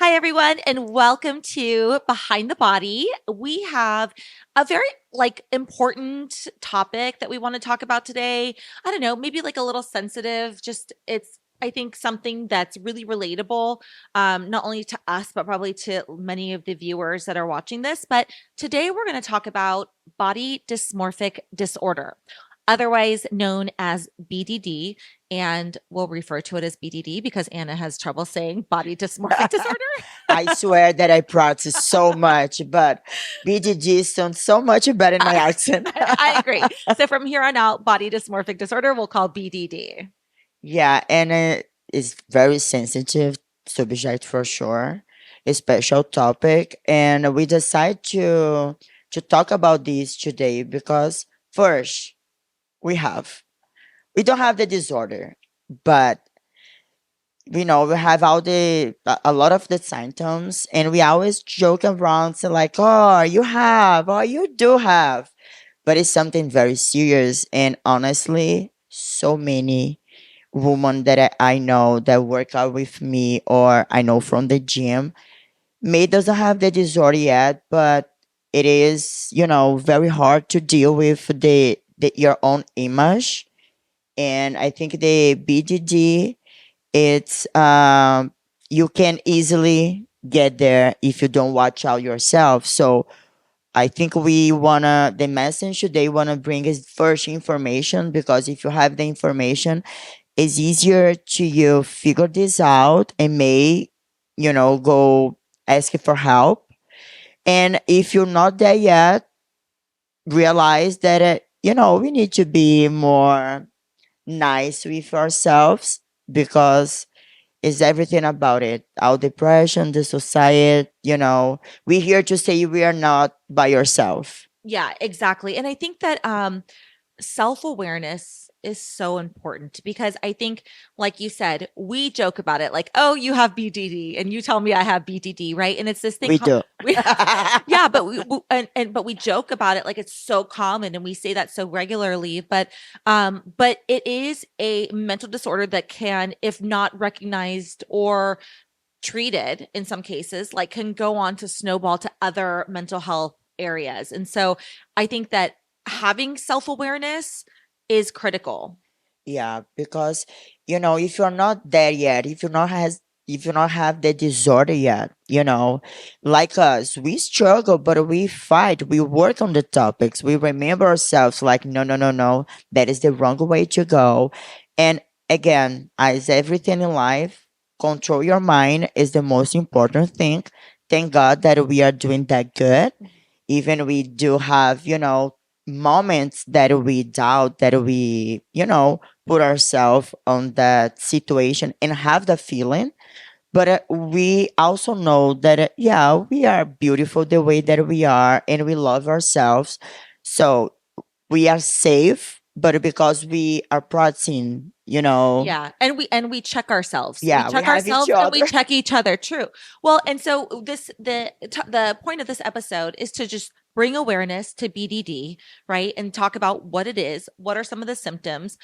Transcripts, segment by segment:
Hi, everyone, and welcome to Behind the Body. We have a very important topic that we want to talk about today. I don't know, maybe like a little sensitive. Just it's I think something that's really relatable, not only to us but probably to many of the viewers that are watching this. But today we're going to talk about body dysmorphic disorder, otherwise known as BDD, and we'll refer to it as BDD because Anna has trouble saying body dysmorphic disorder. I swear that I practice so much, but BDG sounds so much better in my I, accent. I agree. So from here on out, body dysmorphic disorder we'll call BDD. Yeah, and it's very sensitive subject for sure, a special topic, and we decide to talk about this today because first we don't have the disorder, but we have all a lot of the symptoms, and we always joke around, say like, oh, you have, or you do have, but it's something very serious. And honestly, so many women that I know that work out with me or I know from the gym may doesn't have the disorder yet, but it is, very hard to deal with the your own image. And I think the BDD, it's you can easily get there if you don't watch out yourself. So I think the message they wanna bring is first information, because if you have the information, it's easier to you figure this out and may, go ask for help. And if you're not there yet, realize that we need to be more nice with ourselves, because it's everything about it. Our depression, the society, we're here to say we are not by yourself. Yeah, exactly. And I think that self-awareness is so important because I think, like you said, we joke about it like, oh, you have BDD and you tell me I have BDD, right? And it's this thing We do. we, yeah, but but we joke about it like it's so common and we say that so regularly. But it is a mental disorder that can, if not recognized or treated in some cases, like can go on to snowball to other mental health areas. And so I think that having self-awareness is critical. Yeah, because if you're not there yet, if you not have the disorder yet, like us, we struggle, but we fight, we work on the topics, we remember ourselves like, no, no, no, no, that is the wrong way to go. And again, as everything in life, control your mind is the most important thing. Thank God that we are doing that good. Even we do have, moments that we doubt, that we, put ourselves on that situation and have the feeling. But we also know that, yeah, we are beautiful the way that we are and we love ourselves. So we are safe, but because we are practicing, Yeah, and we check ourselves. We yeah, we check have each ourselves and we other. check each other. True. Well, and so the point of this episode is to just bring awareness to BDD, right? And talk about what it is, what are some of the symptoms.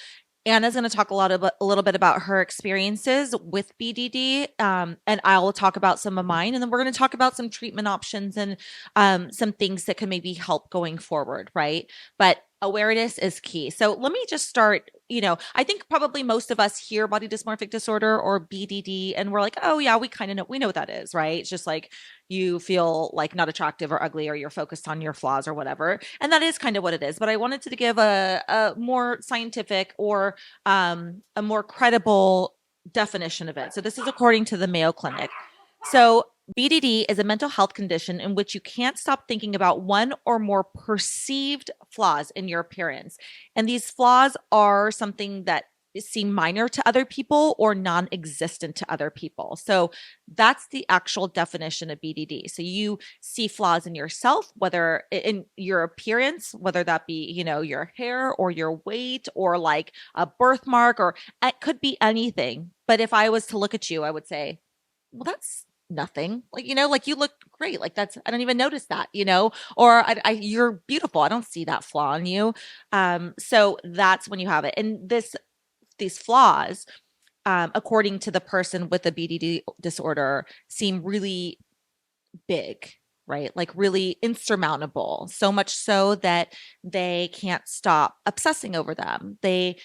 Anna's going to talk a little bit about her experiences with BDD, and I will talk about some of mine, and then we're going to talk about some treatment options and some things that can maybe help going forward, right? But awareness is key. So let me just start. I think probably most of us hear body dysmorphic disorder or BDD, and we're like, oh yeah, we kind of know, we know what that is, right? It's just like you feel like not attractive or ugly, or you're focused on your flaws or whatever, and that is kind of what it is. But I wanted to give a more scientific or a more credible definition of it. So this is according to the Mayo Clinic. So BDD is a mental health condition in which you can't stop thinking about one or more perceived flaws in your appearance. And these flaws are something that seem minor to other people or non-existent to other people. So that's the actual definition of BDD. So you see flaws in yourself, whether in your appearance, whether that be, your hair or your weight or like a birthmark, or it could be anything. But if I was to look at you, I would say, well, that's nothing. Like, like you look great. Like I don't even notice that, or you're beautiful. I don't see that flaw in you. So that's when you have it. And these flaws according to the person with the BDD disorder, seem really big, right? Like really insurmountable. So much so that they can't stop obsessing over them. They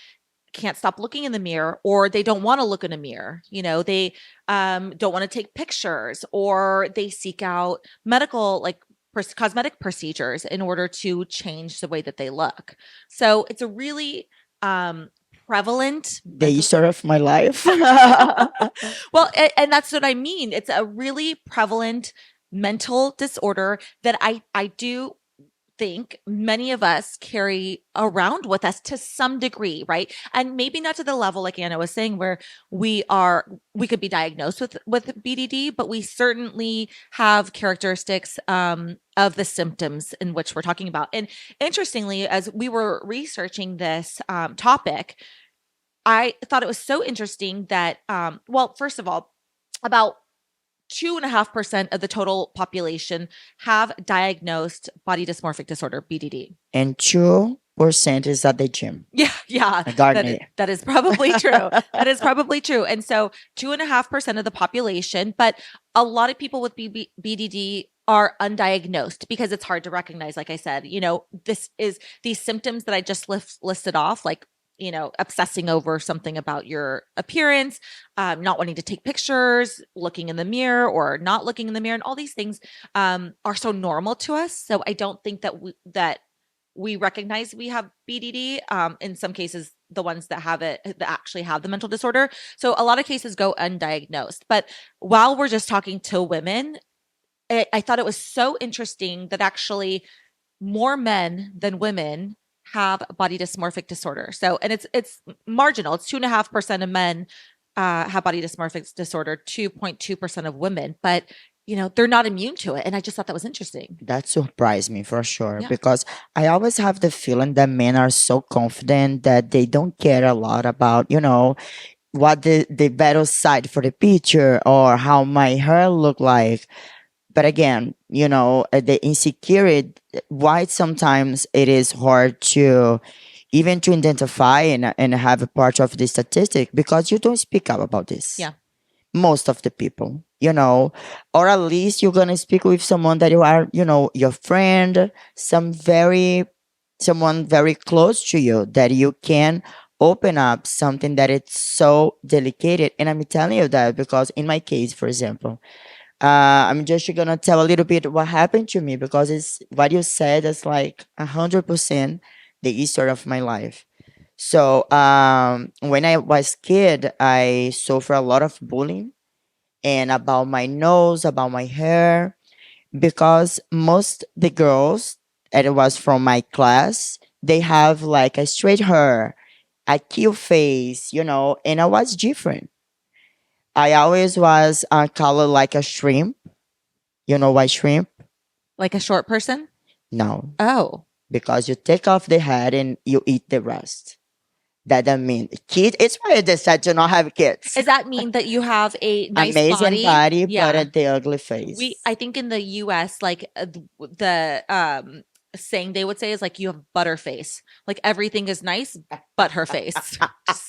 can't stop looking in the mirror, or they don't want to look in a mirror. They don't want to take pictures, or they seek out medical, like cosmetic procedures in order to change the way that they look. So it's a really prevalent The mental. Easter of my life. Well, and that's what I mean. It's a really prevalent mental disorder that I do think many of us carry around with us to some degree, right? And maybe not to the level like Anna was saying, where we could be diagnosed with BDD, but we certainly have characteristics of the symptoms in which we're talking about. And interestingly, as we were researching this topic, I thought it was so interesting that, well, first of all, about 2.5% of the total population have diagnosed body dysmorphic disorder, BDD. And 2% is at the gym. Yeah. That is probably true. That is probably true. And so 2.5% of the population, but a lot of people with BDD are undiagnosed because it's hard to recognize. Like I said, these symptoms that I just listed off, like obsessing over something about your appearance, not wanting to take pictures, looking in the mirror or not looking in the mirror, and all these things are so normal to us. So I don't think that we recognize we have BDD. In some cases, the ones that have it that actually have the mental disorder. So a lot of cases go undiagnosed. But while we're just talking to women, I thought it was so interesting that actually more men than women have body dysmorphic disorder. So, and it's marginal. It's 2.5% of men have body dysmorphic disorder, 2.2% of women, but they're not immune to it. And I just thought that was interesting. That surprised me for sure, because I always have the feeling that men are so confident that they don't care a lot about, what the better side for the picture or how my hair look like. But again, the insecurity, why sometimes it is hard to even to identify and have a part of the statistic, because you don't speak up about this. Yeah. Most of the people, or at least you're going to speak with someone that you are, your friend, someone very close to you, that you can open up something that it's so delicate. And I'm telling you that because in my case, for example, I'm just gonna tell a little bit what happened to me, because it's what you said is like 100% the history of my life. So when I was kid, I suffered a lot of bullying, and about my nose, about my hair, because most the girls that it was from my class, they have like a straight hair, a cute face, and I was different. I always was colored like a shrimp. You know why shrimp? Like a short person? No. Oh. Because you take off the head and you eat the rest. That doesn't mean kid. It's why I decided to not have kids. Does that mean that you have a nice amazing body, Yeah. but the ugly face? I think in the US, like the saying they would say is like, you have butter face. Like everything is nice but her face.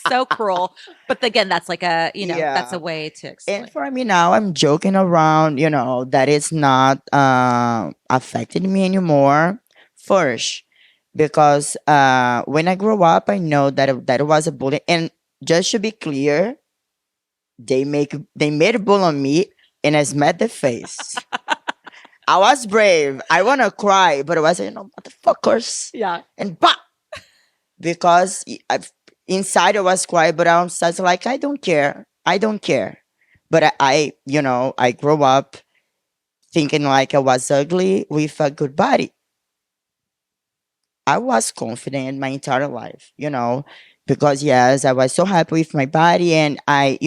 So cruel. But again, that's like a, that's a way to explain. And for me now, I'm joking around, that it's not affecting me anymore. First, because when I grew up, I know that it was a bully. And just to be clear, they made a bull on me, and I smacked the face. I was brave. I want to cry, but I was, motherfuckers. Yeah. And bah! Because inside I was crying, but outside like, I don't care. I don't care. But I grew up thinking like I was ugly with a good body. I was confident my entire life, because yes, I was so happy with my body, and I,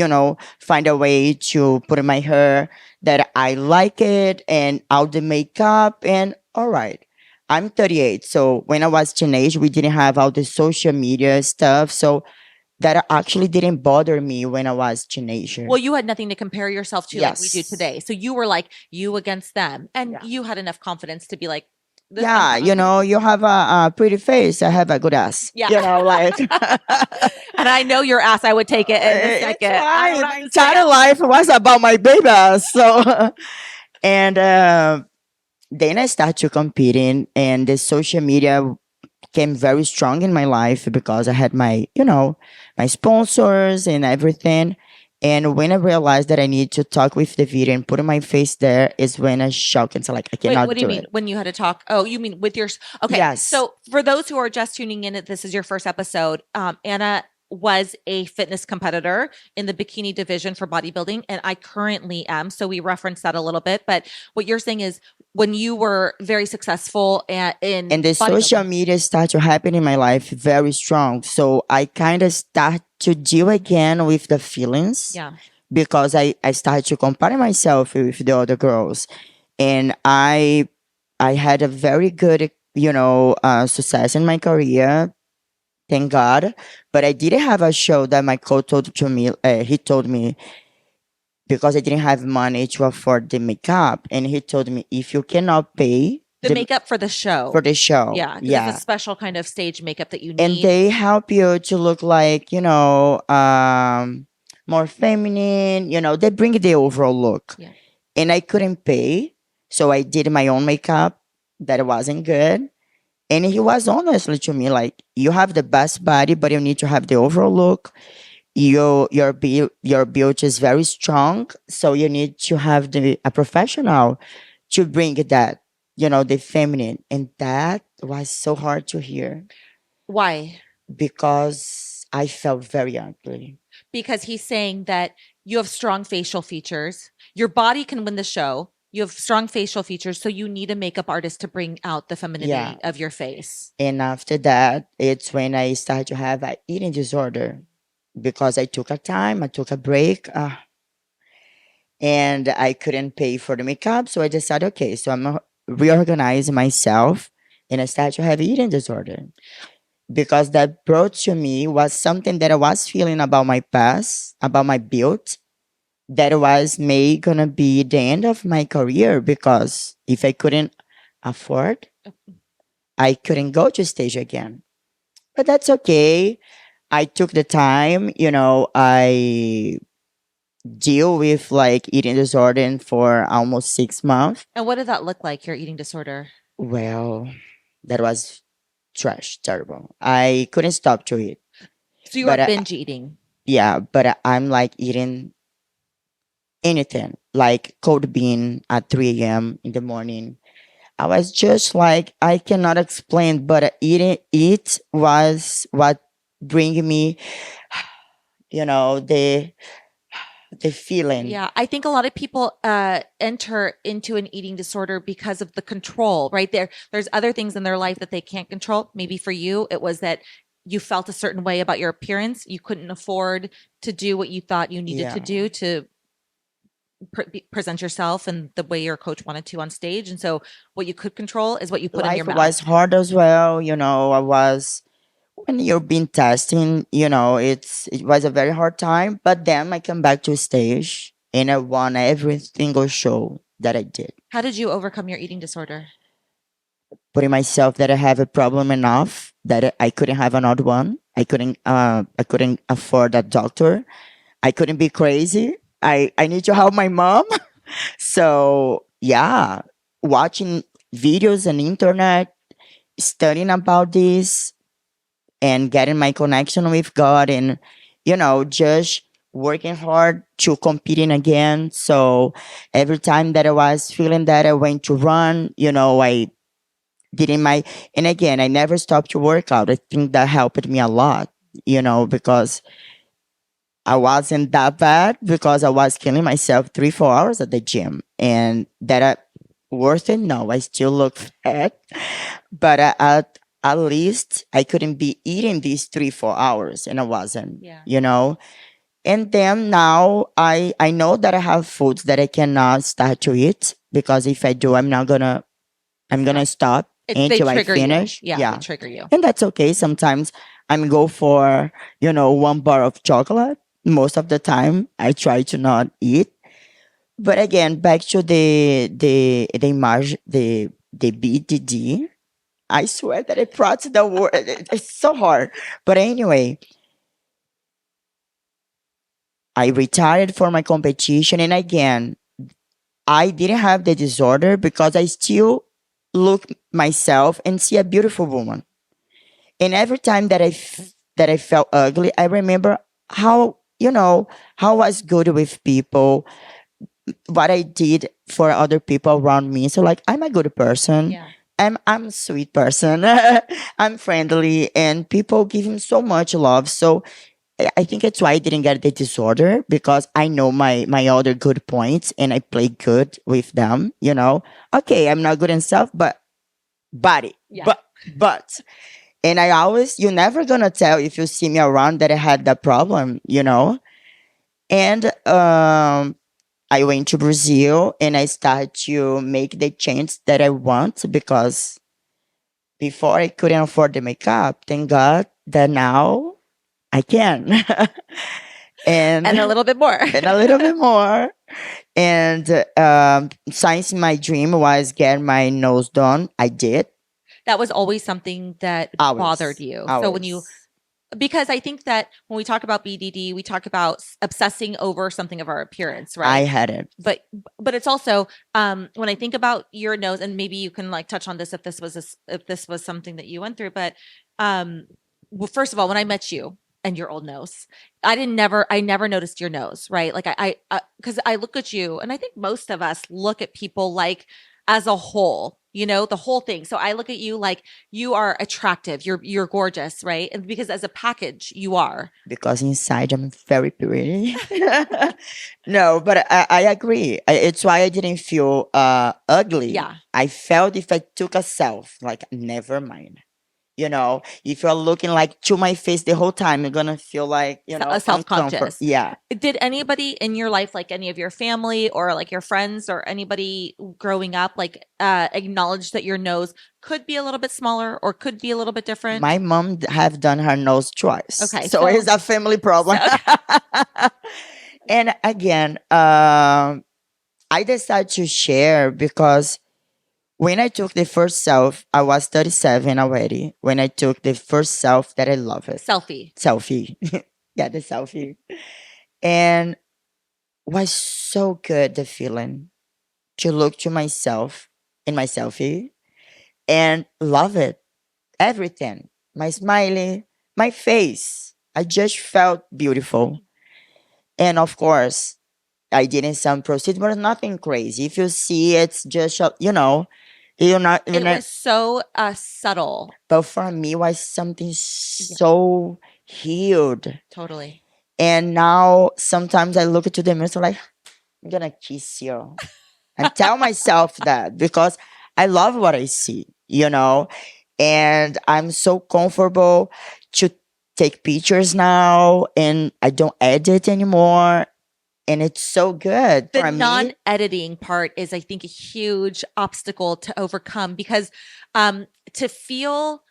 find a way to put in my hair that I like it, and all the makeup, and all right. I'm 38, so when I was teenage, we didn't have all the social media stuff, so that actually didn't bother me when I was teenager. Well, you had nothing to compare yourself to like we do Yes. today. So you were like you against them, and Yeah. you had enough confidence to be like, Yeah, you have a pretty face. I have a good ass. Yeah. Like And I know your ass. I would take it in a it's second. I fine. don't My have to say entire it. life was about my baby ass. So and then I started to competing, and the social media came very strong in my life because I had my sponsors and everything. And when I realized that I need to talk with the video and put my face there is when I shocked and said, like, I Wait, cannot what do you do mean it. when you had to talk? Oh, you mean with your okay. Yes. So for those who are just tuning in, this is your first episode. Anna was a fitness competitor in the bikini division for bodybuilding, and I currently am. So we referenced that a little bit. But what you're saying is when you were very successful in And the social media started to happen in my life very strong. So I kind of start to deal again with the feelings. Yeah. Because I started to compare myself with the other girls. And I had a very good, success in my career, thank God. But I didn't have a show that my coach told to me. He told me because I didn't have money to afford the makeup, and he told me if you cannot pay the makeup for the show. for the show, Yeah, because it's a special kind of stage makeup that you need. and they help you to look like more feminine. They bring the overall look. Yeah. And I couldn't pay, so I did my own makeup. That wasn't good. And he was honestly to me like, you have the best body, but you need to have the overall look. Your build is very strong, so you need to have a professional to bring that, the feminine. And that was so hard to hear. Why? Because I felt very ugly. Because he's saying that you have strong facial features. Your body can win the show. You have strong facial features, so you need a makeup artist to bring out the femininity of your face. And after that, it's when I started to have an eating disorder because I took I took a break, and I couldn't pay for the makeup. So I decided, okay, so I'm reorganizing myself, and I started to have eating disorder because that brought to me was something that I was feeling about my past, about my build, that was may gonna be the end of my career because if I couldn't afford, I couldn't go to stage again. But that's okay. I took the time, I deal with like eating disorder for almost 6 months. And what did that look like, your eating disorder? Well, that was trash, terrible. I couldn't stop to eat. So you were binge eating? Yeah, but I'm like eating anything, like cold bean at 3 a.m. in the morning. I was just like, I cannot explain, but eating it was what bring me, the feeling. Yeah, I think a lot of people enter into an eating disorder because of the control, right? There's other things in their life that they can't control. Maybe for you, it was that you felt a certain way about your appearance. You couldn't afford to do what you thought you needed to do to present yourself and the way your coach wanted to on stage. And so what you could control is what you put in your mouth. Life was hard as well. I was, when you've been testing, it was a very hard time. But then I come back to stage and I won every single show that I did. How did you overcome your eating disorder? Putting myself that I have a problem enough that I couldn't have another one. I couldn't afford a doctor. I couldn't be crazy. I need to help my mom. So yeah, watching videos on internet, studying about this, and getting my connection with God, and just working hard to competing again. So every time that I was feeling that I went to run, I did in my, and again, I never stopped to work out. I think that helped me a lot, because I wasn't that bad because I was killing myself 3-4 hours at the gym, and that worth it. No, I still look fat, but at least I couldn't be eating these 3-4 hours, and I wasn't. And then now I know that I have foods that I cannot start to eat because if I do, I'm gonna stop until I finish. They trigger you, and that's okay. Sometimes I'm go for 1 bar of chocolate. Most of the time, I try to not eat. But again, back to the the BDD. I swear that I brought the word. It's so hard. But anyway, I retired for my competition. And again, I didn't have the disorder because I still look myself and see a beautiful woman. And every time that that I felt ugly, I remember how, how I was good with people, what I did for other people around me. So like I'm a good person. Yeah. I'm a sweet person. I'm friendly and people give him so much love. So I think it's why I didn't get the disorder because I know my other good points and I play good with them, Okay, I'm not good in self, but body. Yeah. But and I always you're never gonna tell if you see me around that I had that problem. And I went to Brazil and I started to make the change that I want because before I couldn't afford the makeup. Thank God that now I can. and And a little bit more. and a little bit more. And since my dream was get my nose done, I did. That was always something that bothered you. So when you, because I think that when we talk about BDD, we talk about obsessing over something of our appearance, right? I had it. But it's also when I think about your nose, and maybe you can like touch on this if this was something that you went through. But well, first of all, when I met you and your old nose, I never noticed your nose, right? Like I because I look at you, and I think most of us look at people like as a whole, the whole thing. So I look at you like you are attractive, you're gorgeous, right? And because as a package, you are. Because inside I'm very pretty. No, but I agree. It's why I didn't feel ugly. Yeah. I felt if I took a self, like never mind. If you're looking like to my face the whole time, you're gonna feel like self-conscious. Yeah. Did anybody in your life, like any of your family or like your friends or anybody growing up, like acknowledge that your nose could be a little bit smaller or could be a little bit different? My mom have done her nose twice. Okay, so it's a family problem. And again, I decided to share because when I took the first self, I was 37 already. When I took the first self that I love it. Selfie. Yeah, the selfie. And was so good, the feeling to look to myself in my selfie and love it. Everything. My smiley, my face. I just felt beautiful. And of course, I didn't some procedure, but nothing crazy. If you see, it's just, you're not. It was so subtle. But for me, it was something so healed. Totally. And now sometimes I look into the mirror, like, I'm gonna kiss you. And tell myself that because I love what I see, and I'm so comfortable to take pictures now and I don't edit anymore. And it's so good. The non-editing part is, I think, a huge obstacle to overcome because to feel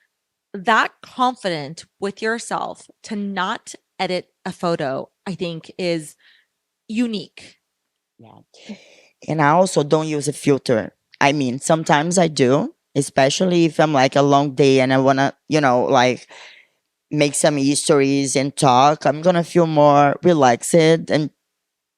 that confident with yourself, to not edit a photo, I think is unique. Yeah. And I also don't use a filter. I mean, sometimes I do, especially if I'm like a long day and I want to, like make some histories and talk. I'm going to feel more relaxed. And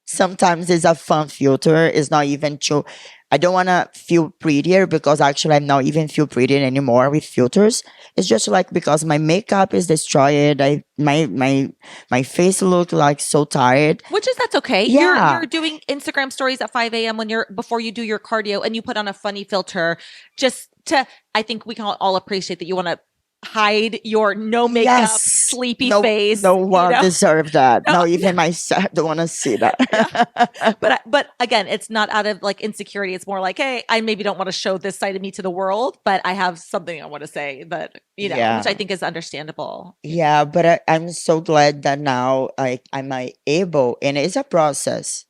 sometimes it's a fun filter. It's not even true. I don't want to feel prettier because actually I'm not even feel prettier anymore with filters. It's just like because my makeup is destroyed. My face look like so tired. Which is that's okay. Yeah. You're doing Instagram stories at 5 a.m. before you do your cardio and you put on a funny filter just to, I think we can all appreciate that you want to hide your no makeup, sleepy face. No one deserves that. No, even myself don't want to see that. Yeah. But again, it's not out of like insecurity. It's more like, hey, I maybe don't want to show this side of me to the world, but I have something I want to say that, which I think is understandable. Yeah, but I'm so glad that now I'm able, and it's a process,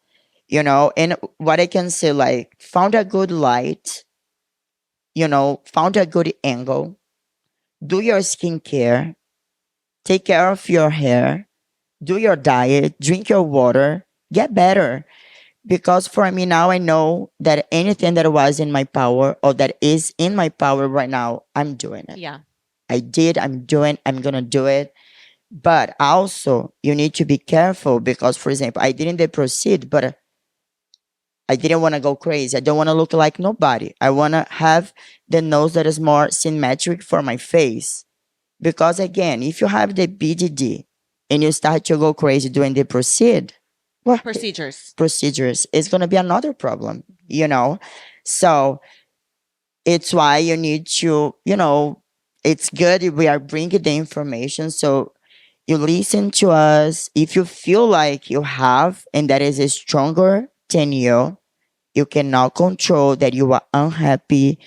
and what I can say, like, found a good light, found a good angle, do your skincare, take care of your hair, do your diet, drink your water, get better. Because for me now, I know that anything that was in my power or that is in my power right now, I'm doing it. Yeah. I did, I'm doing, I'm gonna do it. But also, you need to be careful because, for example, I didn't proceed, but I didn't want to go crazy. I don't want to look like nobody. I want to have the nose that is more symmetric for my face. Because again, if you have the BDD and you start to go crazy doing the well, Procedures. procedures, it's going to be another problem, you know? So it's why you need to, it's good if we are bringing the information. So you listen to us. If you feel like you have, and that is stronger than you cannot control that you are unhappy,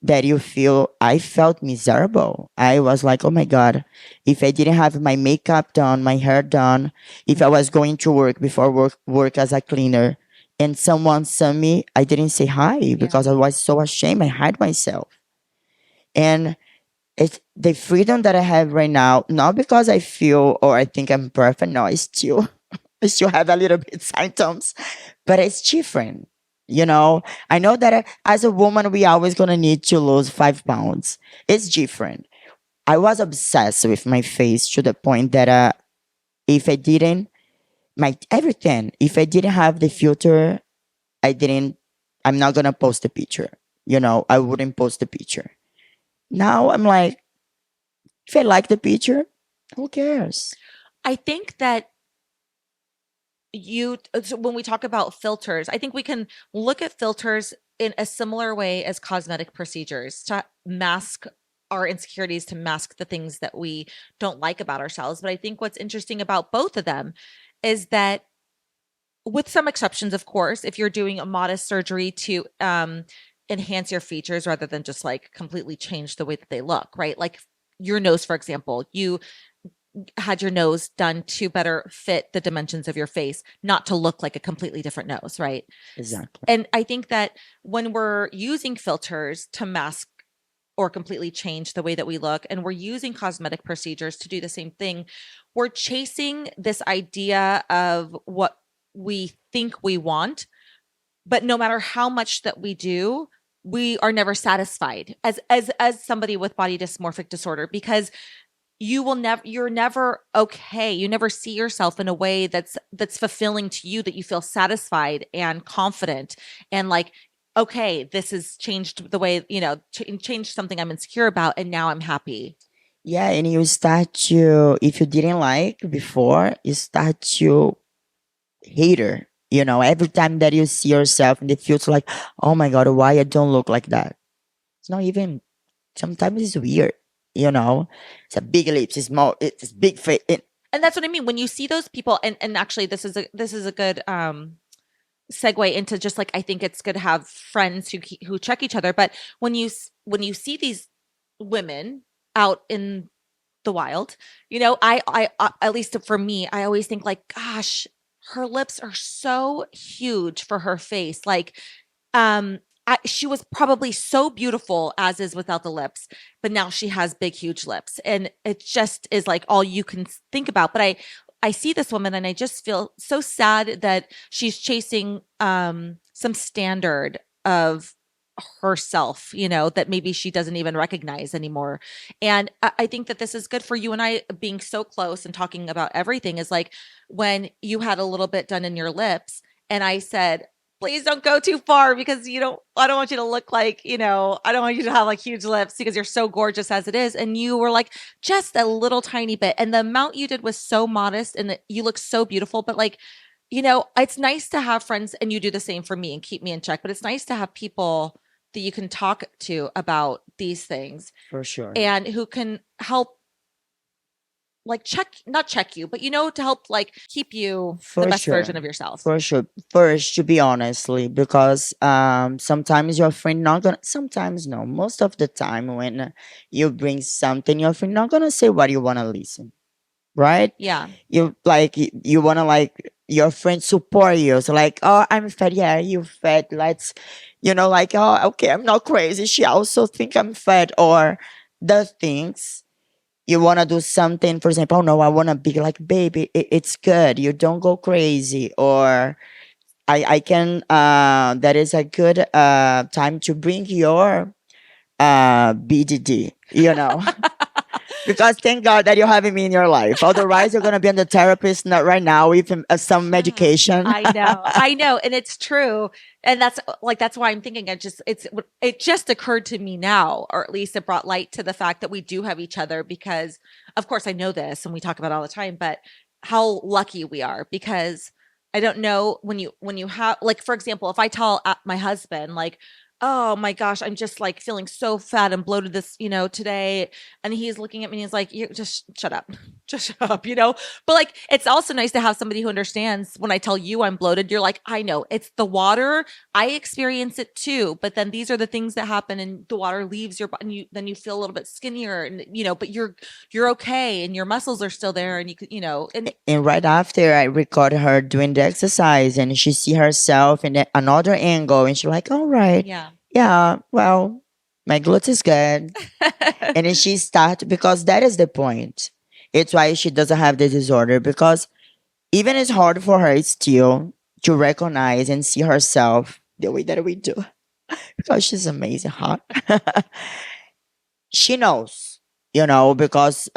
that you feel. I felt miserable. I was like, oh my God, if I didn't have my makeup done, my hair done, if I was going to work before work as a cleaner and someone saw me, I didn't say hi Yeah. because I was so ashamed. I hide myself. And it's the freedom that I have right now, not because I feel or I think I'm perfect. No, it's still I still have a little bit symptoms, but it's different. I know that as a woman, we always gonna need to lose 5 pounds. It's different. I was obsessed with my face to the point that if I didn't, my everything, if I didn't have the filter, I didn't, I'm not gonna post a picture. I wouldn't post a picture. Now I'm like, if I like the picture, who cares? I think that so when we talk about filters, I think we can look at filters in a similar way as cosmetic procedures to mask our insecurities, to mask the things that we don't like about ourselves. But I think what's interesting about both of them is that, with some exceptions, of course, if you're doing a modest surgery to enhance your features rather than just like completely change the way that they look, right? Like your nose, for example, you had your nose done to better fit the dimensions of your face, not to look like a completely different nose, right? Exactly. And I think that when we're using filters to mask or completely change the way that we look, and we're using cosmetic procedures to do the same thing, we're chasing this idea of what we think we want, but no matter how much that we do, we are never satisfied as somebody with body dysmorphic disorder, because you're never okay. You never see yourself in a way that's fulfilling to you, that you feel satisfied and confident and like, okay, this has changed the way, changed something I'm insecure about, and now I'm happy. Yeah, and you start to, if you didn't like before, you start to hate her. Every time that you see yourself and it feels like, oh my God, why I don't look like that? It's not even, sometimes it's weird, It's a big lips, it's small, it's big face. And that's what I mean when you see those people. And actually, this is a good segue into, just like, I think it's good to have friends who check each other. But when you see these women out in the wild, I at least for me, I always think like, gosh, her lips are so huge for her face. Like, she was probably so beautiful as is without the lips, but now she has big, huge lips, and it just is like all you can think about. But I see this woman, and I just feel so sad that she's chasing some standard of herself, that maybe she doesn't even recognize anymore. And I think that this is good for you and I, being so close and talking about everything, is like when you had a little bit done in your lips, and I said, please don't go too far, because I don't want you to look like, I don't want you to have like huge lips, because you're so gorgeous as it is. And you were like, just a little tiny bit. And the amount you did was so modest, and you look so beautiful. But like, it's nice to have friends, and you do the same for me and keep me in check. But it's nice to have people that you can talk to about these things, For sure. and who can help, like, not check you, but to help like keep you the For best sure. version of yourself. For sure. First, to be honestly, because sometimes your friend not gonna. Sometimes no. Most of the time, when you bring something, your friend not gonna say what you wanna listen, right? Yeah. You like you wanna like your friend support you. So like, oh, I'm fat. Yeah, you fat. Let's, like, oh, okay, I'm not crazy. She also think I'm fat, or the things you want to do something, for example, oh no, I want to be like, baby, it's good, you don't go crazy, or I can that is a good time to bring your BDD, because thank God that you're having me in your life. Otherwise, you're gonna be on the therapist not right now with some Yeah, medication. I know, and it's true, and that's why I'm thinking. It just occurred to me now, or at least it brought light to the fact that we do have each other. Because, of course, I know this, and we talk about it all the time. But how lucky we are, because I don't know when you have, like, for example, if I tell my husband, like, oh my gosh, I'm just like feeling so fat and bloated this, today. And he's looking at me and he's like, you just shut up. Just shut up, But like, it's also nice to have somebody who understands when I tell you I'm bloated. You're like, I know it's the water. I experience it too. But then these are the things that happen, and the water leaves your body, and then you feel a little bit skinnier, and but you're okay, and your muscles are still there, and and And right after I record her doing the exercise, and she see herself in another angle, and she's like, all right, yeah. yeah, well, my glutes is good. And then she start, because that is the point. It's why she doesn't have the disorder, because even it's hard for her still to recognize and see herself the way that we do, because she's amazing, hot. She knows, because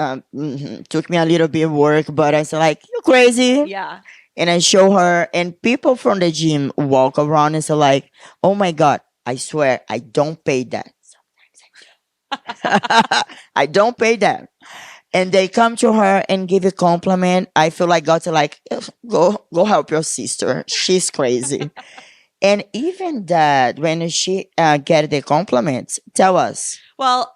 took me a little bit of work, but I said like, you crazy. Yeah. And I show her, and people from the gym walk around and say like, oh my God, I swear I don't pay that. I don't pay that. And they come to her and give a compliment. I feel like God's like, go help your sister. She's crazy. And even that, when she get the compliments, tell us. Well,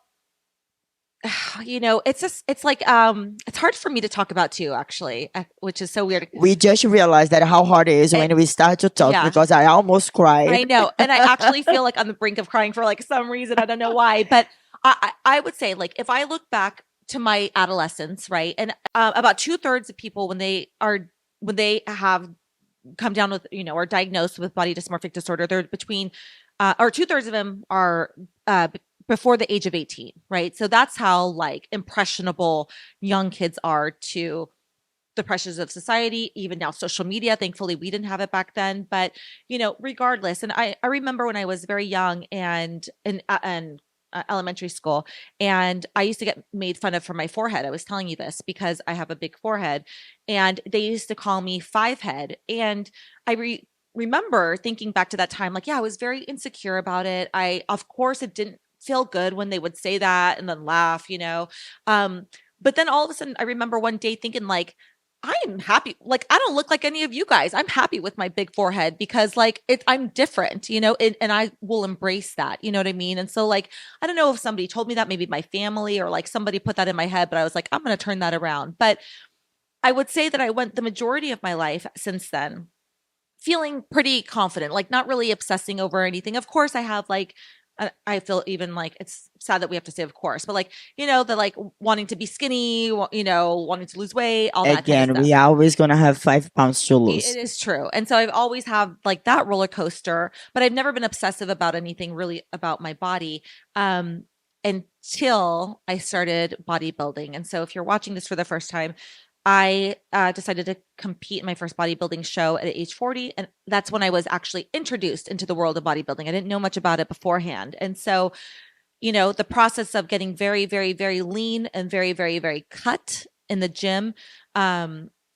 it's like it's hard for me to talk about too, actually, which is so weird. We just realized that how hard it is when we start to talk, yeah. because I almost cried. I know, and I actually feel like on the brink of crying for like some reason. I don't know why, but I would say, like, if I look back to my adolescence, right, and about 2/3 of people when they have come down with, are diagnosed with body dysmorphic disorder, they're between or 2/3 of them are before the age of 18, right? So that's how like impressionable young kids are to the pressures of society, even now social media. Thankfully, we didn't have it back then, but regardless. And I remember when I was very young and in elementary school, and I used to get made fun of for my forehead. I was telling you this because I have a big forehead, and they used to call me five head. And I remember thinking back to that time, like, yeah, I was very insecure about it. Of course, it didn't feel good when they would say that and then laugh. But then all of a sudden, I remember one day thinking, like, I'm happy. Like, I don't look like any of you guys. I'm happy with my big forehead because like I'm different, and I will embrace that. You know what I mean? And so like, I don't know if somebody told me that, maybe my family or like somebody put that in my head, but I was like, I'm going to turn that around. But I would say that I went the majority of my life since then feeling pretty confident, like not really obsessing over anything. Of course, I have like, I feel even like it's sad that we have to say, of course, but like, the like wanting to be skinny, wanting to lose weight, all that kind of Again, stuff. we always gonna have 5 pounds to lose. It is true. And so I've always have like that roller coaster, but I've never been obsessive about anything really about my body. Until I started bodybuilding. And so if you're watching this for the first time, I decided to compete in my first bodybuilding show at age 40. And that's when I was actually introduced into the world of bodybuilding. I didn't know much about it beforehand. And so, the process of getting very, very, very lean and very, very, very cut in the gym,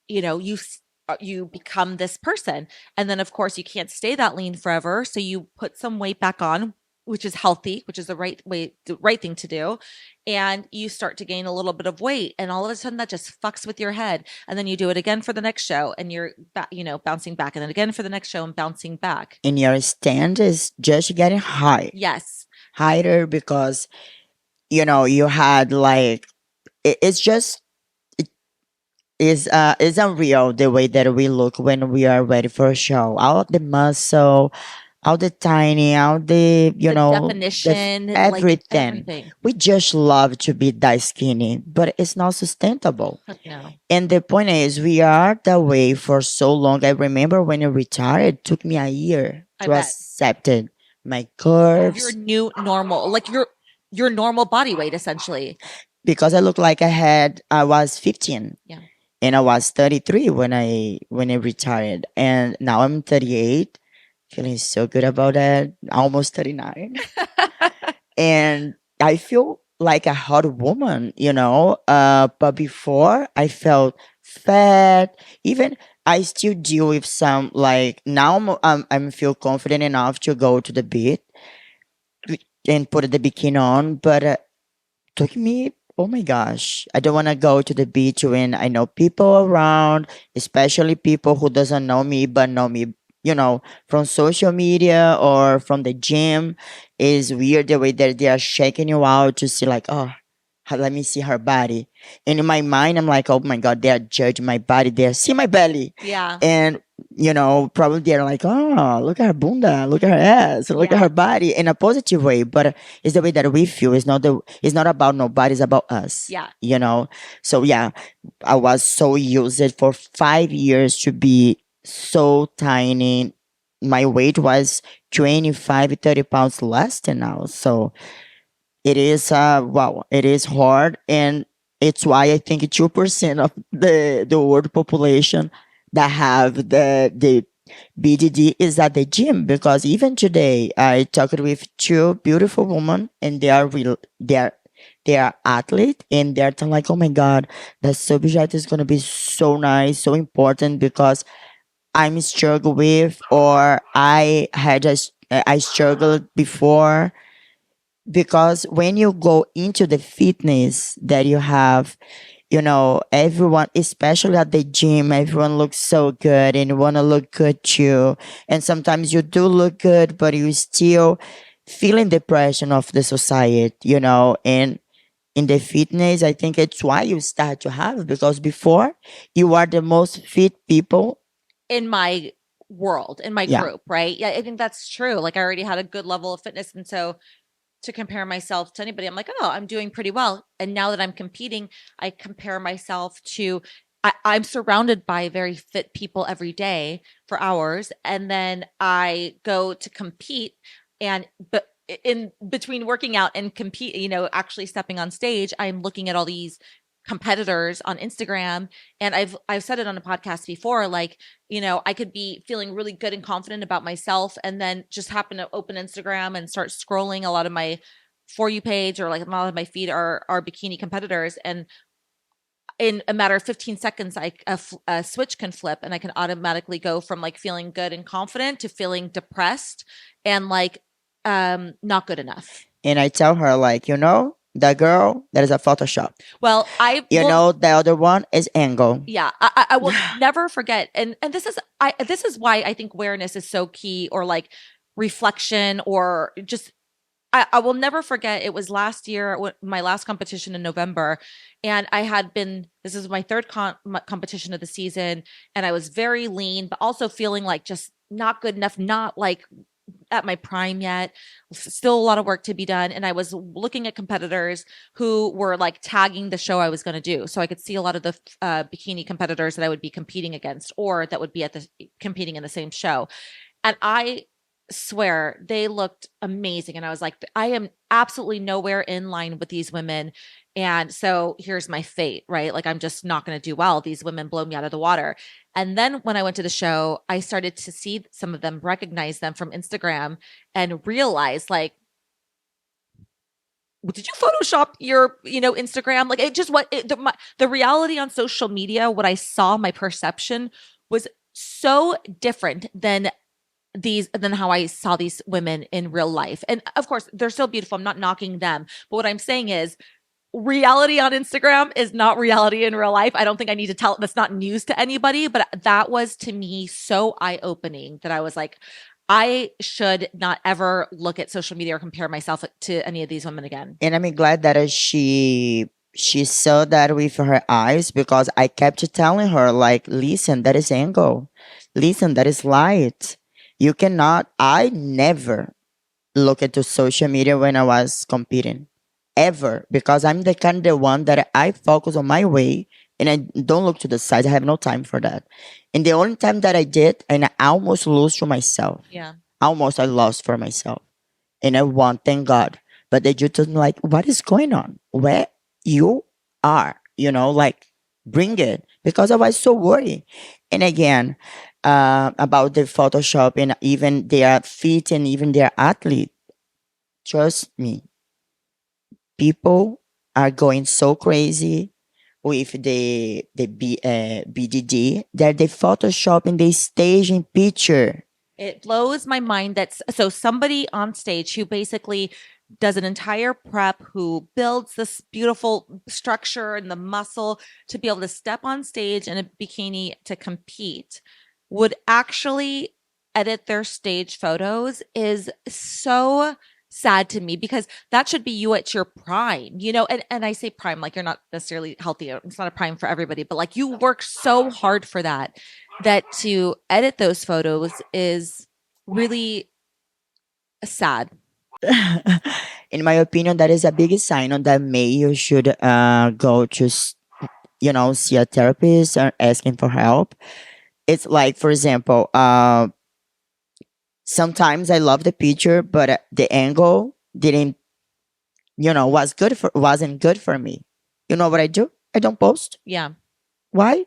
you become this person. And then, of course, you can't stay that lean forever. So you put some weight back on, which is healthy, which is the right thing to do. And you start to gain a little bit of weight, and all of a sudden that just fucks with your head. And then you do it again for the next show, and you're bouncing back, and then again for the next show and bouncing back. And your stand is just getting high. Yes. Higher, because you had like it's just it's unreal the way that we look when we are ready for a show. All the muscle, all the tiny, all the definition, like everything. We just love to be that skinny, but it's not sustainable. No. And the point is, we are that way for so long. I remember when I retired, it took me a year to accept it. My curves, your new normal, like your normal body weight, essentially. Because I looked like I was 15. Yeah. And I was 33 when I retired, and now I'm 38, feeling so good about that. Almost 39, and I feel like a hot woman, you know. But before I felt fat. Even I still deal with some, like now I'm feel confident enough to go to the beach and put the bikini on, but took me, oh my gosh, I don't want to go to the beach when I know people around, especially people who doesn't know me but know me, you know, from social media or from the gym. Is weird the way that they are shaking you out to see, like, oh, let me see her body. And in my mind, I'm like, oh my god, they are judging my body, they are see my belly. Yeah. And you know, probably they're like, oh, look at her bunda, look at her ass, look at Yeah. her body, in a positive way. But it's the way that we feel. It's not about nobody, it's about us. Yeah. You know? So yeah, I was so used for 5 years to be so tiny. My weight was 25, 30 pounds less than now. So it is wow, it is hard, and it's why I think 2% of the world population that have the BDD is at the gym. Because even today I talked with two beautiful women, and they are athlete, and they're telling like, oh my god, the subject is gonna be so nice, so important, because I'm struggle with, or I struggled before. Because when you go into the fitness that you have, you know, everyone, especially at the gym, everyone looks so good and you want to look good too. And sometimes you do look good, but you still feeling the pressure of the society, you know. And in the fitness, I think it's why you start to have it, because before you are the most fit people. In my world, in my Yeah. group, right? Yeah, I think that's true. Like I already had a good level of fitness. And so to compare myself to anybody, I'm like, oh, I'm doing pretty well. And now that I'm competing, I compare myself to, I'm surrounded by very fit people every day for hours. And then I go to compete, and, but in between working out and compete, you know, actually stepping on stage, I'm looking at all these competitors on Instagram. And I've said it on a podcast before, like, you know, I could be feeling really good and confident about myself, and then just happen to open Instagram and start scrolling a lot of my For You page, or like a lot of my feed are bikini competitors. And in a matter of 15 seconds, a switch can flip, and I can automatically go from like feeling good and confident to feeling depressed and like not good enough. And I tell her, like, you know, that girl, that is a Photoshop. Well, I You will. know, the other one is angle. Yeah, I will never forget, and this is why I think awareness is so key, or like reflection, or just I will never forget. It was last year, my last competition in November, and I had been. This is my third competition of the season, and I was very lean, but also feeling like just not good enough, not like at my prime yet. Still a lot of work to be done. And I was looking at competitors who were like tagging the show I was going to do. So I could see a lot of the bikini competitors that I would be competing against, or that would be at the competing in the same show. And I swear they looked amazing. And I was like, I am absolutely nowhere in line with these women. And so here's my fate, right? Like, I'm just not going to do well. These women blow me out of the water. And then when I went to the show, I started to see some of them, recognize them from Instagram, and realize, like, did you Photoshop your, you know, Instagram? Like, it just the reality on social media, what I saw, my perception was so different than how I saw these women in real life. And of course, they're still beautiful. I'm not knocking them. But what I'm saying is, reality on Instagram is not reality in real life. I don't think I need to tell, that's not news to anybody, but that was to me so eye-opening that I was like, I should not ever look at social media or compare myself to any of these women again. And I'm glad that she saw that with her eyes, because I kept telling her, like, listen, that is angle. Listen, that is light. You cannot. I never look into social media when I was competing, ever, because I'm the kind of the one that I focus on my way, and I don't look to the side. I have no time for that. And the only time that I did, and I almost lose for myself. Yeah. Almost I lost for myself. And I won, thank God. But they just don't, like, what is going on? Where you are, you know, like, bring it. because I was so worried. And again, about the Photoshop and even their feet and even their athlete. Trust me, people are going so crazy with the BDD that they Photoshop in the staging picture. It blows my mind that so somebody on stage who basically does an entire prep, who builds this beautiful structure and the muscle to be able to step on stage in a bikini to compete, would actually edit their stage photos is so sad to me, because that should be you at your prime, and I say prime like you're not necessarily healthy. It's not a prime for everybody, but like you work so hard for that to edit those photos is really sad. In my opinion, that is a big sign on that may you should go to see a therapist or asking for help. It's like, for example, sometimes I love the picture, but the angle didn't, wasn't good for me. You know what I do? I don't post. Yeah. Why?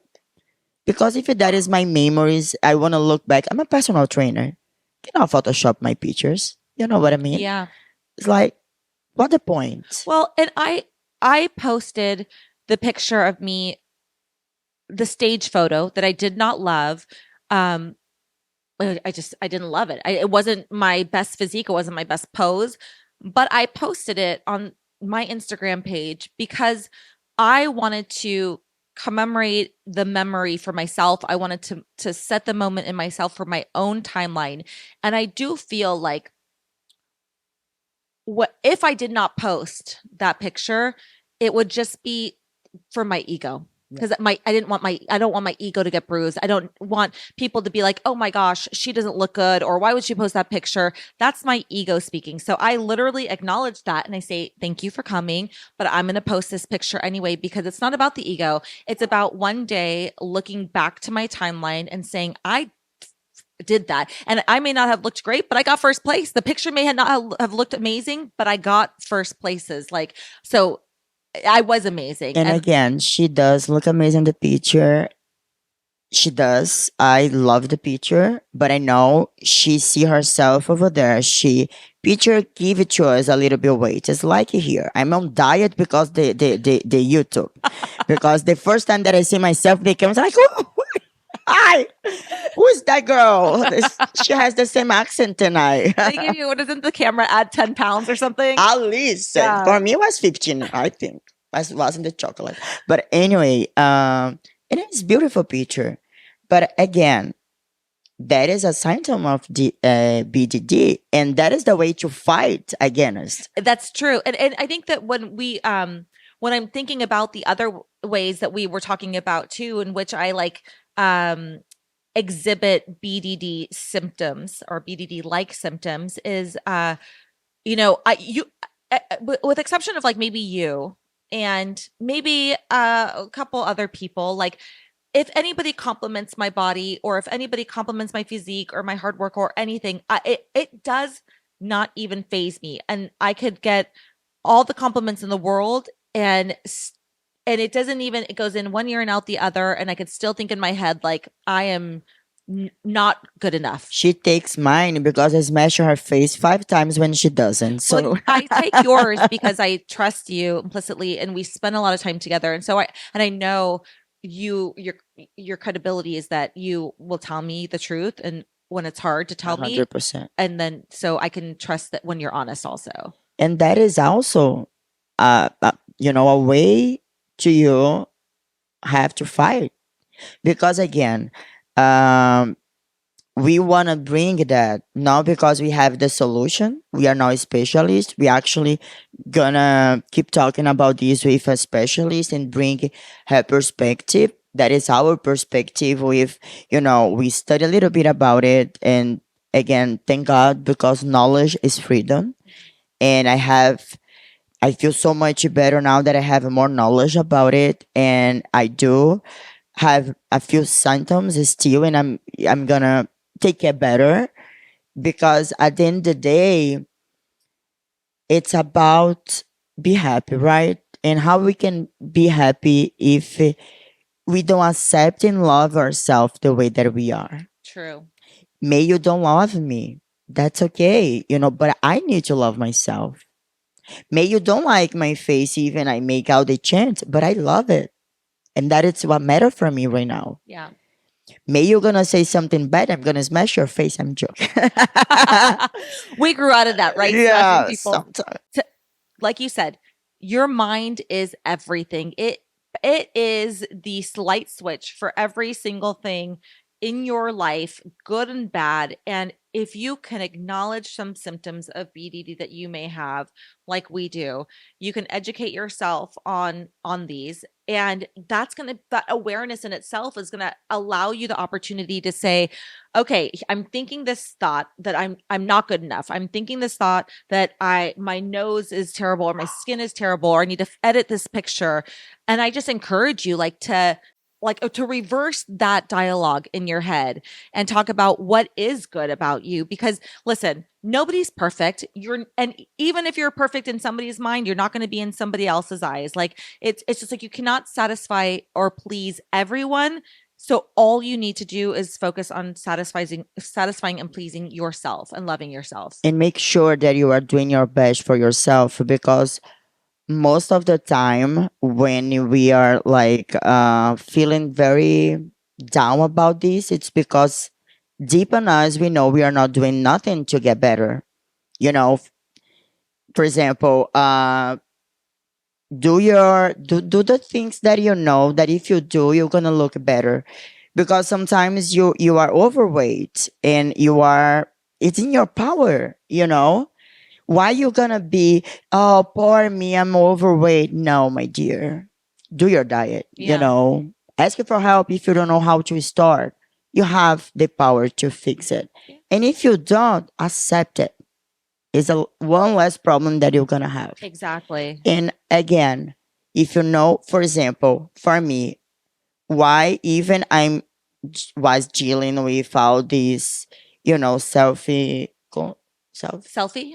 Because if that is my memories, I want to look back. I'm a personal trainer. Cannot Photoshop my pictures. You know what I mean? Yeah. It's like, what the point? Well, and I posted the picture of me, the stage photo that I did not love. I didn't love it. It wasn't my best physique. It wasn't my best pose, but I posted it on my Instagram page because I wanted to commemorate the memory for myself. I wanted to set the moment in myself for my own timeline. And I do feel like what if I did not post that picture, it would just be for my ego. Because I don't want my ego to get bruised. I don't want people to be like, oh my gosh, she doesn't look good, or why would she post that picture? That's my ego speaking. So I literally acknowledge that and I say, thank you for coming, but I'm going to post this picture anyway, because it's not about the ego. It's about one day looking back to my timeline and saying, I did that. And I may not have looked great, but I got first place. The picture may not have looked amazing, but I got first places. Like, so I was amazing. And again, she does look amazing in the picture. She does. I love the picture, but I know she see herself over there. She picture give it to us a little bit weight. It's like here. I'm on diet because the YouTube. Because the first time that I see myself, they came like, oh, hi, who is that girl? She has the same accent tonight. They give you, what isn't the camera add 10 pounds or something? At least. Yeah. For me, it was 15, I think. Wasn't the chocolate. But anyway, it is beautiful picture. But again, that is a symptom of the BDD, and that is the way to fight against. That's true. And I think that when I'm thinking about the other ways that we were talking about too, in which I like exhibit BDD symptoms or BDD like symptoms, is with exception of like maybe you and maybe a couple other people, like if anybody compliments my body, or if anybody compliments my physique or my hard work or anything, it does not even faze me. And I could get all the compliments in the world, and it doesn't even, it goes in one ear and out the other. And I could still think in my head, like, I am not good enough. She takes mine because I smash her face 5 times when she doesn't. So well, I take yours because I trust you implicitly, and we spend a lot of time together. And so I know your credibility is that you will tell me the truth, and when it's hard to tell 100%. me, and then so I can trust that when you're honest also. And that is also, a way to you have to fight. Because again, we want to bring that not because we have the solution. We are not specialists. We actually gonna keep talking about this with a specialist and bring her perspective. That is our perspective. We study a little bit about it, and again, thank God, because knowledge is freedom. And I feel so much better now that I have more knowledge about it, and I do have a few symptoms still, and I'm gonna take it better, because at the end of the day, it's about be happy, right? And how we can be happy if we don't accept and love ourselves the way that we are. True. May you don't love me. That's okay, but I need to love myself. May you don't like my face, even I make out a chant, but I love it. And that is what matters for me right now. Yeah. May you gonna say something bad, I'm gonna smash your face. I'm joking. We grew out of that, right? Smashing Yeah, people. sometimes. Like you said, your mind is everything. It is the light switch for every single thing in your life, good and bad. And if you can acknowledge some symptoms of BDD that you may have, like we do, you can educate yourself on these. And that awareness in itself is gonna allow you the opportunity to say, okay, I'm thinking this thought that I'm not good enough. I'm thinking this thought that my nose is terrible or my skin is terrible or I need to edit this picture. And I just encourage you to reverse that dialogue in your head and talk about what is good about you, because listen, nobody's perfect. And even if you're perfect in somebody's mind, you're not going to be in somebody else's eyes. Like it's just like you cannot satisfy or please everyone. So all you need to do is focus on satisfying and pleasing yourself and loving yourself. And make sure that you are doing your best for yourself, because most of the time when we are like feeling very down about this, it's because deep in us we know we are not doing nothing to get better. For example, do the things that you know that if you do, you're gonna look better. Because sometimes you are overweight and it's in your power. Why you gonna be, oh, poor me, I'm overweight? No, my dear. Do your diet. Yeah. Ask for help if you don't know how to start. You have the power to fix it. Yeah. And if you don't, accept it. It's one less problem that you're gonna have. Exactly. And again, if you know, for example, for me, why even was dealing with all these, selfie, self, Selfie?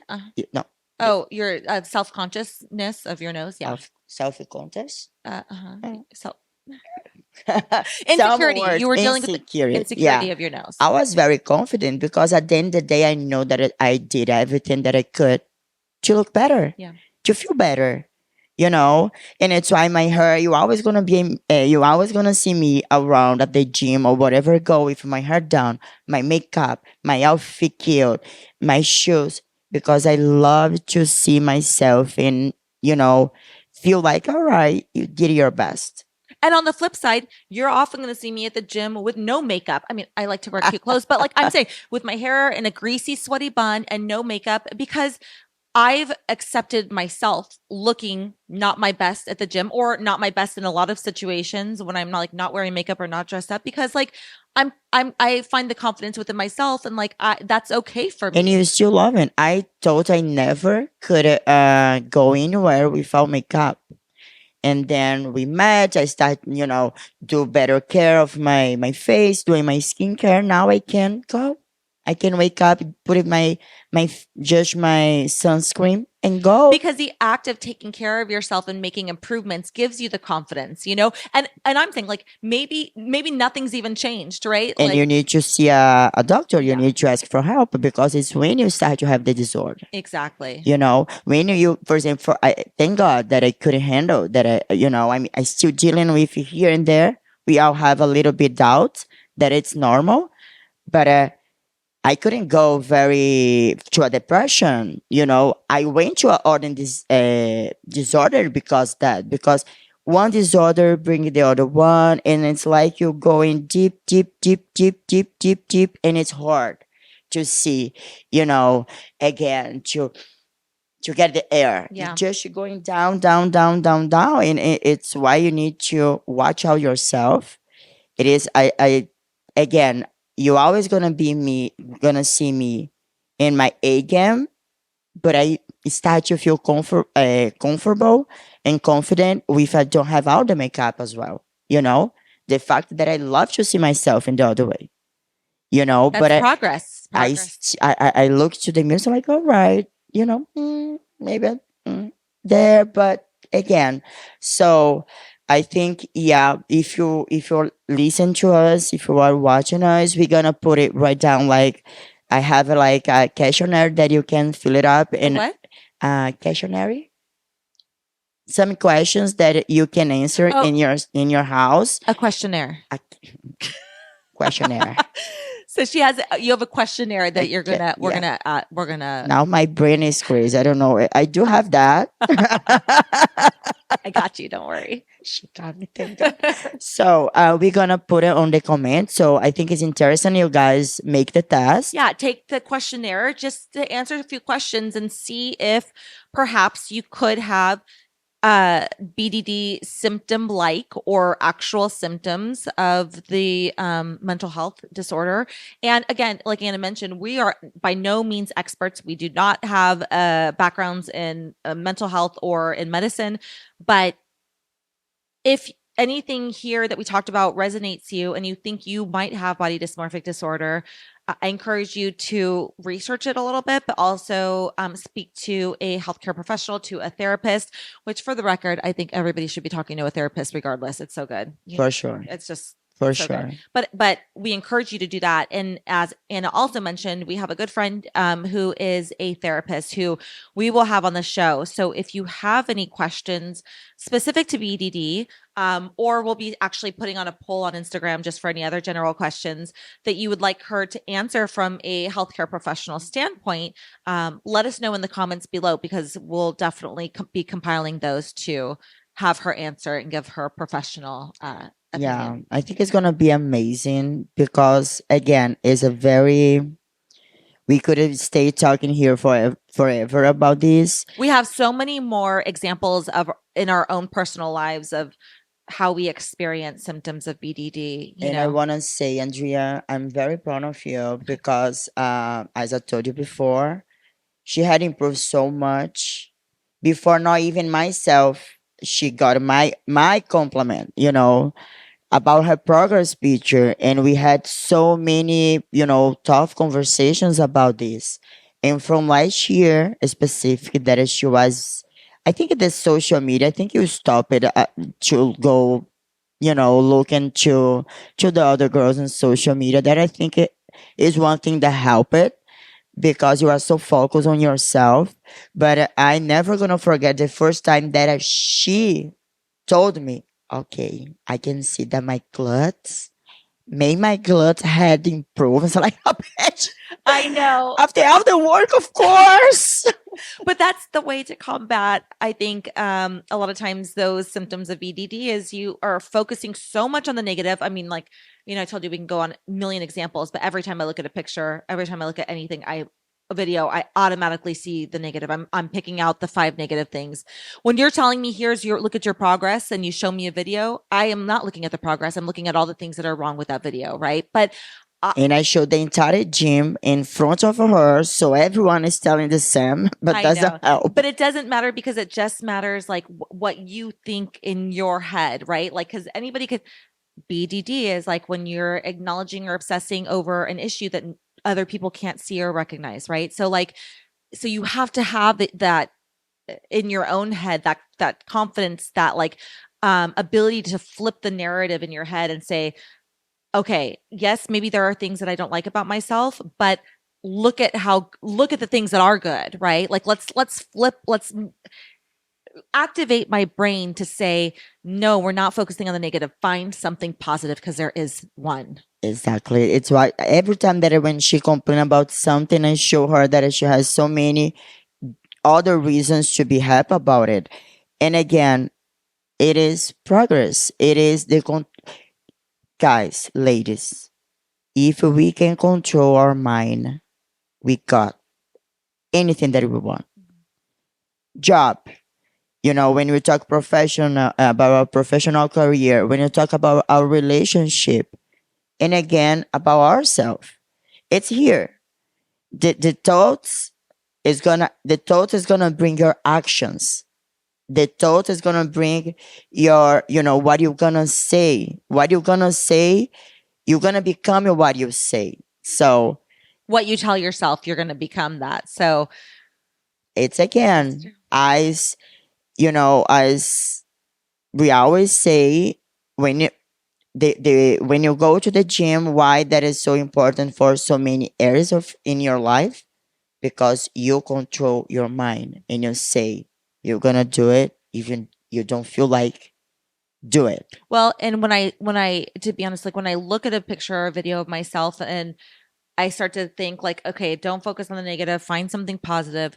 no, Oh, your self-consciousness of your nose. Yeah. selfie contest. Uh-huh. So Some insecurity. You words, were dealing with the insecurity. insecurity Yeah. of your nose. I was very confident because at the end of the day, I know that I did everything that I could to look better, Yeah. to feel better, And it's why my hair, you always gonna see me around at the gym or whatever, go with my hair down, my makeup, my outfit cute, my shoes, because I love to see myself and, feel like, all right, you did your best. And on the flip side, you're often going to see me at the gym with no makeup. I mean, I like to wear cute clothes, but like I'm saying, with my hair in a greasy, sweaty bun and no makeup, because I've accepted myself looking not my best at the gym or not my best in a lot of situations when I'm not wearing makeup or not dressed up, because like I find the confidence within myself and that's okay for me. And you still love it. I thought I never could go anywhere without makeup. And then we met. I start, do better care of my face, doing my skincare. Now I can go. I can wake up, put it just my sunscreen and go. Because the act of taking care of yourself and making improvements gives you the confidence, And I'm thinking like maybe nothing's even changed, right? And you need to see a doctor. You Yeah. need to ask for help, because it's when you start to have the disorder. Exactly. When you, for example, I thank God that I couldn't handle that. I still dealing with it here and there. We all have a little bit doubt that it's normal, but I couldn't go very to a depression. I went to an ordinary disorder because one disorder brings the other one, and it's like you're going deep, deep, deep, deep, deep, deep, deep, and it's hard to see, again to get the air. Yeah. You're just going down, down, down, down, down, and it's why you need to watch out yourself. It is I again, you always gonna see me in my A game, but I start to feel comfortable and confident if I don't have all the makeup as well. The fact that I love to see myself in the other way. That's but progress. I look to the mirror, so like, all right, maybe there, but again, so I think, yeah, if you listen to us, if you are watching us, we're gonna put it right down. Like I have like a questionnaire that you can fill it up A and what? questionnaire, some questions that you can answer Oh, in your house. a questionnaire. A questionnaire. So she has you have a questionnaire that you're gonna Yeah. we're gonna Now my brain is crazy. I don't know. I do have that. I got you, don't worry. She got me thinking. So we're gonna put it on the comment. So I think it's interesting you guys make the test. Yeah, take the questionnaire just to answer a few questions and see if perhaps you could have BDD symptom like or actual symptoms of the mental health disorder. And again, like Anna mentioned, we are by no means experts. We do not have backgrounds in mental health or in medicine. But if anything here that we talked about resonates you and you think you might have body dysmorphic disorder, I encourage you to research it a little bit, but also speak to a healthcare professional, to a therapist, which for the record, I think everybody should be talking to a therapist regardless. It's so good. For sure. It's just For so sure. good. But we encourage you to do that. And as Anna also mentioned, we have a good friend who is a therapist who we will have on the show. So if you have any questions specific to BDD, or we'll be actually putting on a poll on Instagram just for any other general questions that you would like her to answer from a healthcare professional standpoint, let us know in the comments below because we'll definitely be compiling those to have her answer and give her professional Yeah, opinion. I think it's gonna be amazing because again, it's a very we could have stayed talking here forever about this. We have so many more examples of in our own personal lives of how we experience symptoms of BDD, And I want to say, Andrea, I'm very proud of you because, as I told you before, she had improved so much. Before, not even myself, she got my compliment. About her progress picture, and we had so many tough conversations about this. And from last year specifically, that she was, I think, the social media, I think you stop it to go look into the other girls on social media, that I think it is one thing that help it because you are so focused on yourself. But I never gonna forget the first time that she told me, okay, I can see that my gluts had improved. So like, bitch, I know. after all the work, of course. But that's the way to combat, I think, a lot of times those symptoms of BDD is you are focusing so much on the negative. I mean, like, I told you we can go on a million examples, but every time I look at a picture, every time I look at anything, a video, I automatically see the negative. I'm picking out the 5 negative things. When you're telling me here's your look at your progress and you show me a video, I am not looking at the progress. I'm looking at all the things that are wrong with that video, right? But and I showed the entire gym in front of her, so everyone is telling the same, but I doesn't know. help. But it doesn't matter because it just matters like what you think in your head, right? Like, because anybody could, BDD is like when you're acknowledging or obsessing over an issue that other people can't see or recognize, right? So, like, so you have to have that in your own head, that confidence, that like ability to flip the narrative in your head and say, okay, yes, maybe there are things that I don't like about myself, but look at the things that are good, right? Like let's activate my brain to say, no, we're not focusing on the negative. Find something positive because there is one. Exactly. It's why every time that when she complain about something, I show her that she has so many other reasons to be happy about it. And again, it is progress. It is guys, ladies, if we can control our mind, we got anything that we want. Job, when we talk professional about our professional career, when you talk about our relationship, and again about ourselves, it's here. The thought is gonna bring your actions. The thought is gonna bring your, what you're gonna say. What you're gonna say, you're gonna become what you say. So What you tell yourself, you're going to become that. So it's again as we always say when you when you go to the gym, why that is so important for so many areas of in your life, because you control your mind and you say you're gonna do it even you don't feel like do it. Well, and when I to be honest, like when I look at a picture or a video of myself and I start to think like, okay, don't focus on the negative, find something positive.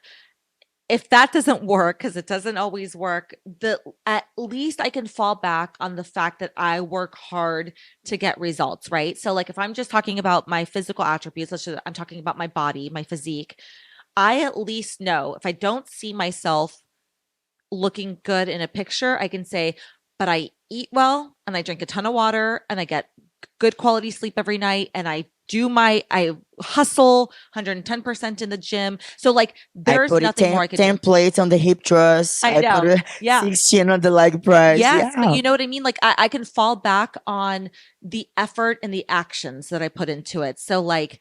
If that doesn't work, because it doesn't always work, the at least I can fall back on the fact that I work hard to get results, right? So like if I'm just talking about my physical attributes, I'm talking about my body, my physique, I at least know if I don't see myself looking good in a picture, I can say, but I eat well and I drink a ton of water and I get good quality sleep every night and I hustle 110% in the gym. So like I there's put it nothing more I could 10 do. plates on the hip thrust. I I put know. it Yeah. 16 on the leg press. Yes, but Yeah. you know what I mean? Like I can fall back on the effort and the actions that I put into it. So like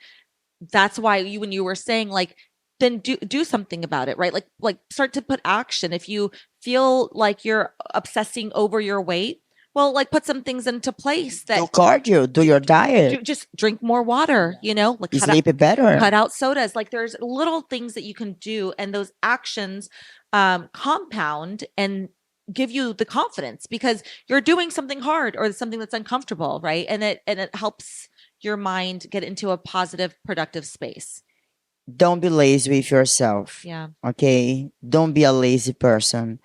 that's why when you were saying like then do something about it, right? Like start to put action. If you feel like you're obsessing over your weight, well, like put some things into place Do that cardio, do your diet, just drink more water, like you sleep better. cut out sodas. Like there's little things that you can do and those actions compound and give you the confidence because you're doing something hard or something that's uncomfortable, right? And it helps your mind get into a positive, productive space. Don't be lazy with yourself. Yeah. Okay? Don't be a lazy person.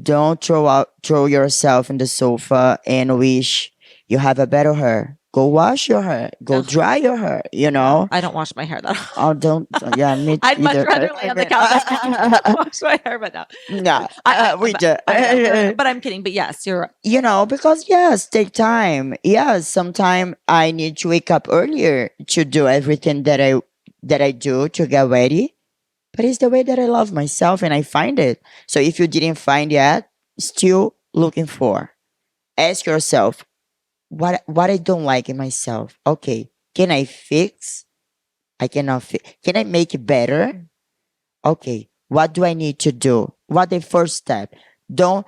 Don't throw yourself in the sofa and wish you have a better hair. Go wash your hair. Go Ugh. dry your hair. Yeah, I don't wash my hair that often. Oh, don't. Yeah, me I'd much either. rather lay on the couch and wash my hair, but no. No, we But do. I know, but I'm kidding. But yes, you're Because yes, take time. Yes, sometimes I need to wake up earlier to do everything that I do to get ready. But it's the way that I love myself and I find it. So if you didn't find yet, still looking for. Ask yourself, what I don't like in myself. Okay, can I fix? I cannot fix. Can I make it better? Okay, what do I need to do? What the first step? Don't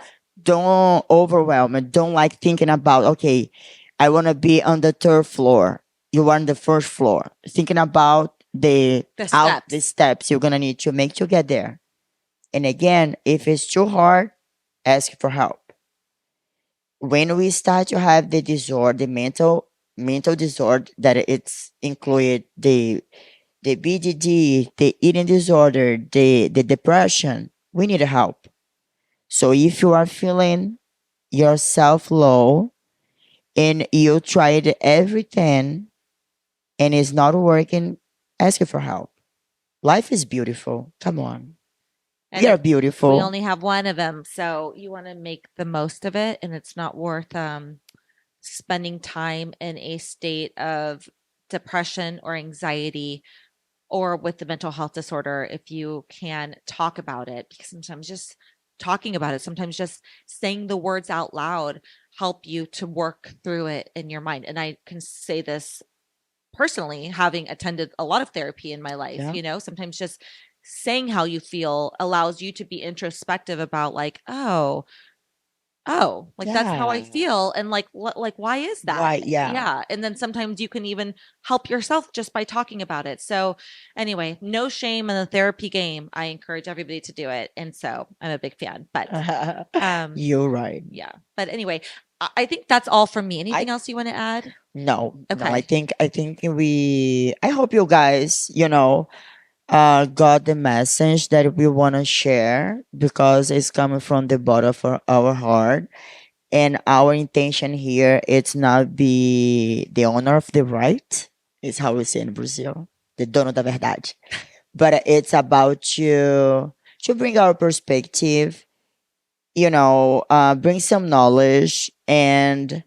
overwhelm and don't like thinking about, okay, I want to be on the third floor. You are on the first floor. Thinking about the steps you're gonna need to make to get there. And again, if it's too hard, ask for help. When we start to have the disorder, the mental disorder that it's included the BDD, the eating disorder, the depression, we need help. So if you are feeling yourself low and you tried everything and it's not working, ask for help. Life is beautiful. Come on. and We are we beautiful. only have one of them, so you want to make the most of it, and it's not worth spending time in a state of depression or anxiety or with the mental health disorder if you can talk about it, because sometimes just talking about it, sometimes just saying the words out loud help you to work through it in your mind. And I can say this personally, having attended a lot of therapy in my life, Yeah. Sometimes just saying how you feel allows you to be introspective about like, like that's how I Yeah. feel. And like, what, like, why is that? Why? Yeah. Yeah. And then sometimes you can even help yourself just by talking about it. So, anyway, no shame in the therapy game. I encourage everybody to do it. And so I'm a big fan. But, You're right. yeah. But anyway, I think that's all from me. Anything else you want to add? No. Okay. No, I hope you guys, got the message that we want to share because it's coming from the bottom of our heart. And our intention here it's not be the owner of the right, is how we say in Brazil, the dono da verdade. But it's about to bring our perspective, bring some knowledge and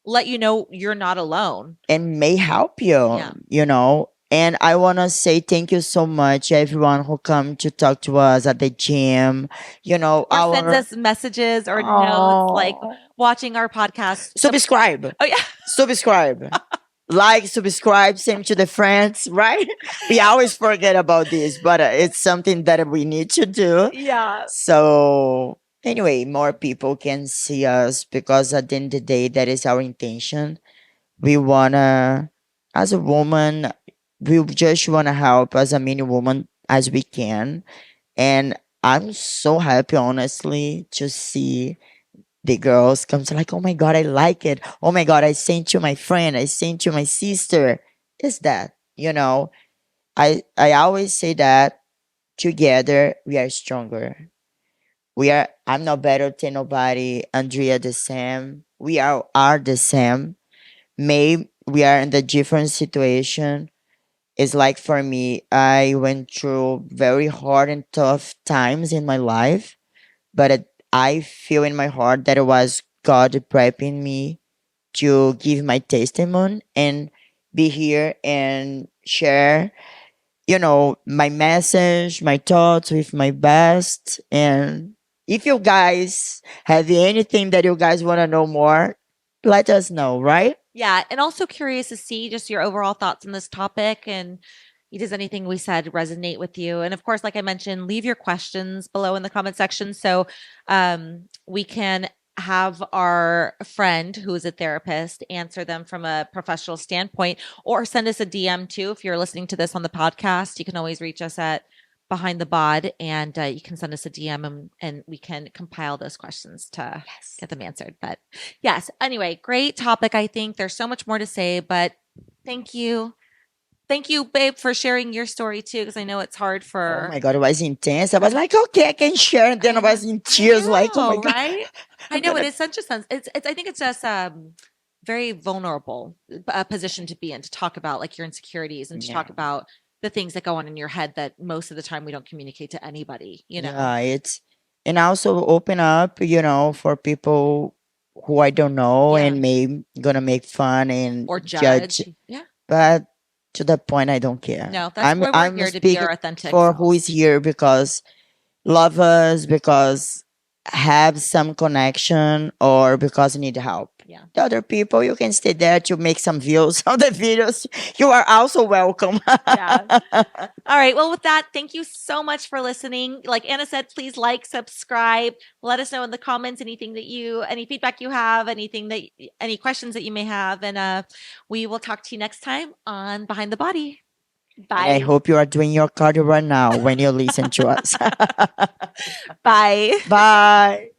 let you know you're not alone and may help you, Yeah. And I want to say thank you so much, everyone who come to talk to us at the gym. Or sends us messages or notes, like Oh. watching our podcast. Subscribe. Oh, yeah. Subscribe. Like, subscribe, send to the friends, right? We always forget about this, but it's something that we need to do. Yeah. So Anyway, more people can see us because at the end of the day, that is our intention. We wanna, as a woman, we just wanna help as a many woman as we can. And I'm so happy, honestly, to see the girls come to like, oh my god, I like it. Oh my god, I sent to my friend. I sent to my sister. It's that, I always say that together we are stronger. I'm not better than nobody. Andrea the same. We are the same. Maybe we are in the different situation. It's like for me, I went through very hard and tough times in my life, but I feel in my heart that it was God prepping me to give my testimony and be here and share, my message, my thoughts with my best. And if you guys have anything that you guys want to know more, let us know, right? Yeah, and also curious to see just your overall thoughts on this topic and does anything we said resonate with you? And of course, like I mentioned, leave your questions below in the comment section so we can have our friend who is a therapist answer them from a professional standpoint or send us a DM too. If you're listening to this on the podcast, you can always reach us at behind the bod and you can send us a DM and we can compile those questions to get them answered. But yes, anyway, great topic. I think there's so much more to say, but thank you. Thank you, babe, for sharing your story too, because I know it's hard Oh for my God, it was intense. I was like, okay, I can share. And then I was in tears, like, oh my God, right? I I'm know it gonna, is such a sense. It's I think it's just very vulnerable position to be in to talk about like your insecurities and to yeah. talk about the things that go on in your head that most of the time we don't communicate to anybody, Yeah, and also open up, for people who I don't know Yeah. and may gonna make fun and Or judge. judge. Yeah. But to the point, I don't care. No, that's I'm why we're I'm here to be speaking our authentic for who is selves. here because love us, because have some connection, or because need help. Yeah. The other people, you can stay there to make some views on the videos. You are also welcome. Yeah. All right. Well, with that, thank you so much for listening. Like Anna said, please like, subscribe. Let us know in the comments any feedback you have, any questions that you may have. And we will talk to you next time on Behind the Body. And I Bye. hope you are doing your cardio right now when you listen to us. Bye. Bye.